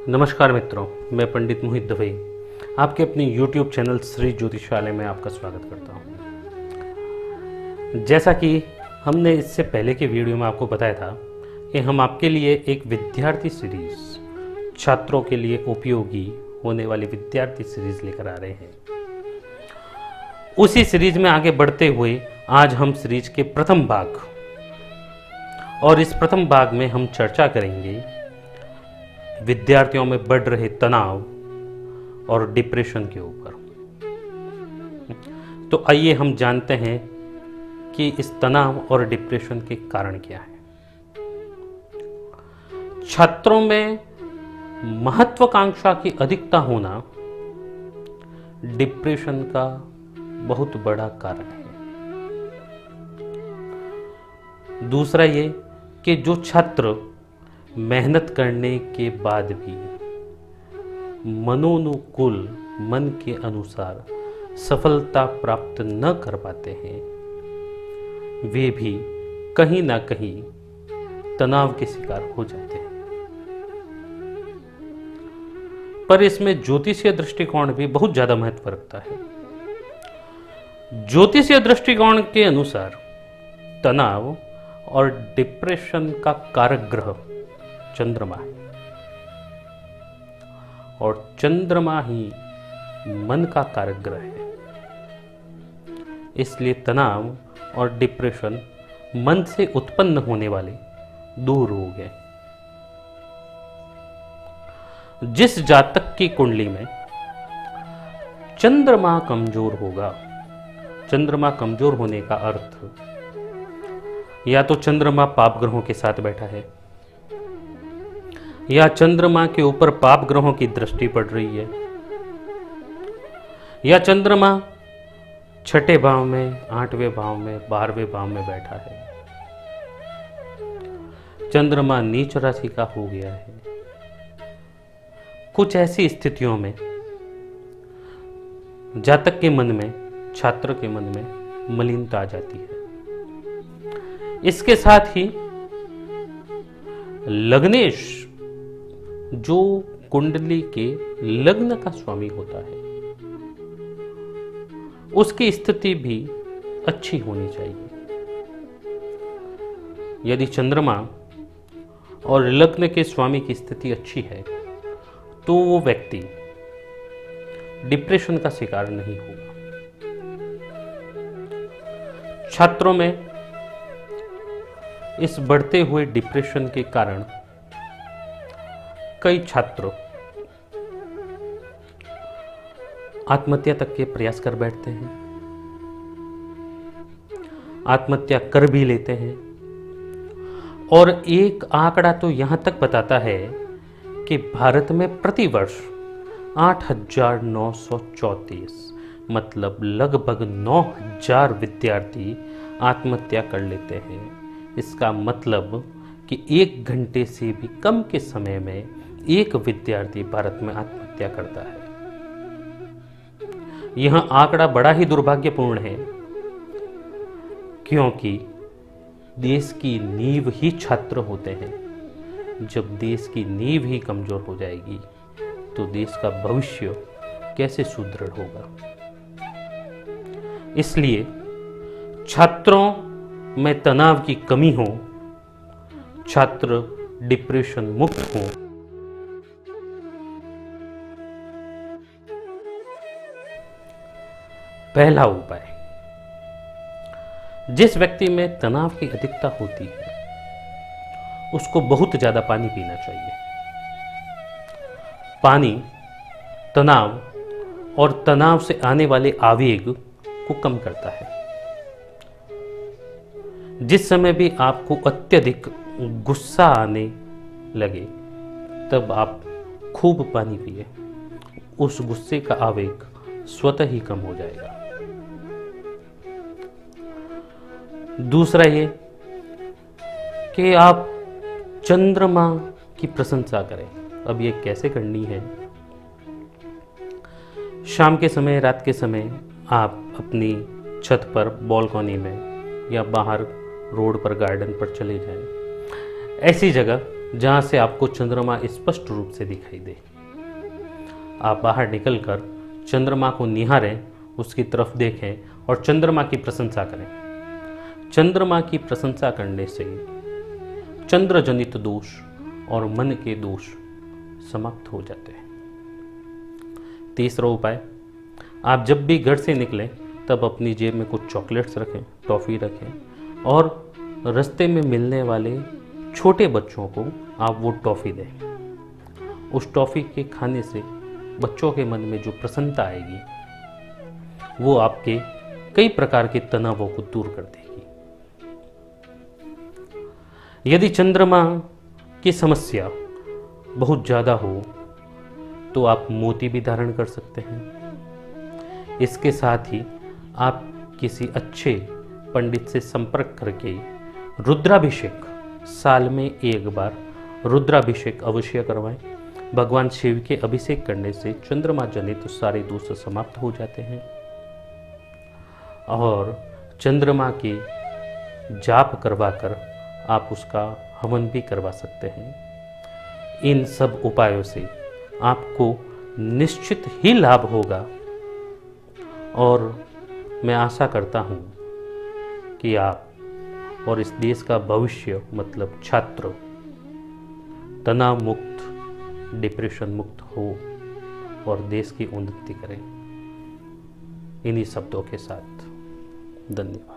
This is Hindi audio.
नमस्कार मित्रों, मैं पंडित मोहित दवे आपके अपने YouTube चैनल श्री ज्योतिषालय में आपका स्वागत करता हूं। जैसा कि हमने इससे पहले के वीडियो में आपको बताया था कि हम आपके लिए एक विद्यार्थी सीरीज, छात्रों के लिए उपयोगी होने वाली विद्यार्थी सीरीज लेकर आ रहे हैं। उसी सीरीज में आगे बढ़ते हुए आज हम सीरीज के प्रथम भाग और इस प्रथम भाग में हम चर्चा करेंगे विद्यार्थियों में बढ़ रहे तनाव और डिप्रेशन के ऊपर। तो आइए हम जानते हैं कि इस तनाव और डिप्रेशन के कारण क्या है। छात्रों में महत्वाकांक्षा की अधिकता होना डिप्रेशन का बहुत बड़ा कारण है। दूसरा ये कि जो छात्र मेहनत करने के बाद भी मनोनुकूल मन के अनुसार सफलता प्राप्त न कर पाते हैं, वे भी कहीं ना कहीं तनाव के शिकार हो जाते हैं। पर इसमें ज्योतिषीय दृष्टिकोण भी बहुत ज्यादा महत्व रखता है। ज्योतिषीय दृष्टिकोण के अनुसार तनाव और डिप्रेशन का कारक ग्रह चंद्रमा है और चंद्रमा ही मन का कारक ग्रह है। इसलिए तनाव और डिप्रेशन मन से उत्पन्न होने वाले दो रोग हैं। जिस जातक की कुंडली में चंद्रमा कमजोर होगा, चंद्रमा कमजोर होने का अर्थ या तो चंद्रमा पाप ग्रहों के साथ बैठा है या चंद्रमा के ऊपर पाप ग्रहों की दृष्टि पड़ रही है या चंद्रमा छठे भाव में, आठवें भाव में, 12वें भाव में बैठा है, चंद्रमा नीच राशि का हो गया है। कुछ ऐसी स्थितियों में जातक के मन में, छात्र के मन में मलिनता आ जाती है। इसके साथ ही लग्नेश जो कुंडली के लग्न का स्वामी होता है, उसकी स्थिति भी अच्छी होनी चाहिए। यदि चंद्रमा और लग्न के स्वामी की स्थिति अच्छी है तो वो व्यक्ति डिप्रेशन का शिकार नहीं होगा। छात्रों में इस बढ़ते हुए डिप्रेशन के कारण कई छात्र आत्महत्या तक के प्रयास कर बैठते हैं, आत्महत्या कर भी लेते हैं। और एक आंकड़ा तो यहां तक बताता है कि भारत में प्रतिवर्ष 8,934 मतलब लगभग 9,000 विद्यार्थी आत्महत्या कर लेते हैं। इसका मतलब कि 1 घंटे से भी कम के समय में एक विद्यार्थी भारत में आत्महत्या करता है। यह आंकड़ा बड़ा ही दुर्भाग्यपूर्ण है, क्योंकि देश की नींव ही छात्र होते हैं। जब देश की नींव ही कमजोर हो जाएगी तो देश का भविष्य कैसे सुदृढ़ होगा। इसलिए छात्रों में तनाव की कमी हो, छात्र डिप्रेशन मुक्त हो, पहला उपाय, जिस व्यक्ति में तनाव की अधिकता होती है उसको बहुत ज्यादा पानी पीना चाहिए। पानी तनाव और तनाव से आने वाले आवेग को कम करता है। जिस समय भी आपको अत्यधिक गुस्सा आने लगे तब आप खूब पानी पिए, उस गुस्से का आवेग स्वतः ही कम हो जाएगा। दूसरा ये कि आप चंद्रमा की प्रशंसा करें। अब ये कैसे करनी है? शाम के समय, रात के समय आप अपनी छत पर, बालकनी में या बाहर रोड पर, गार्डन पर चले जाएं। ऐसी जगह जहां से आपको चंद्रमा स्पष्ट रूप से दिखाई दे। आप बाहर निकलकर चंद्रमा को निहारें, उसकी तरफ देखें और चंद्रमा की प्रशंसा करें। चंद्रमा की प्रशंसा करने से चंद्र जनित दोष और मन के दोष समाप्त हो जाते हैं। तीसरा उपाय, आप जब भी घर से निकलें तब अपनी जेब में कुछ चॉकलेट्स रखें, टॉफ़ी रखें और रास्ते में मिलने वाले छोटे बच्चों को आप वो टॉफ़ी दें। उस टॉफ़ी के खाने से बच्चों के मन में जो प्रसन्नता आएगी वो आपके कई प्रकार के तनावों को दूर कर देगी। यदि चंद्रमा की समस्या बहुत ज़्यादा हो तो आप मोती भी धारण कर सकते हैं। इसके साथ ही आप किसी अच्छे पंडित से संपर्क करके रुद्राभिषेक, साल में एक बार रुद्राभिषेक अवश्य करवाएं। भगवान शिव के अभिषेक करने से चंद्रमा जनित सारे दोष समाप्त हो जाते हैं। और चंद्रमा के जाप करवाकर आप उसका हवन भी करवा सकते हैं। इन सब उपायों से आपको निश्चित ही लाभ होगा और मैं आशा करता हूँ कि आप और इस देश का भविष्य मतलब छात्र तनाव मुक्त, डिप्रेशन मुक्त हो और देश की उन्नति करें। इन्हीं शब्दों के साथ धन्यवाद।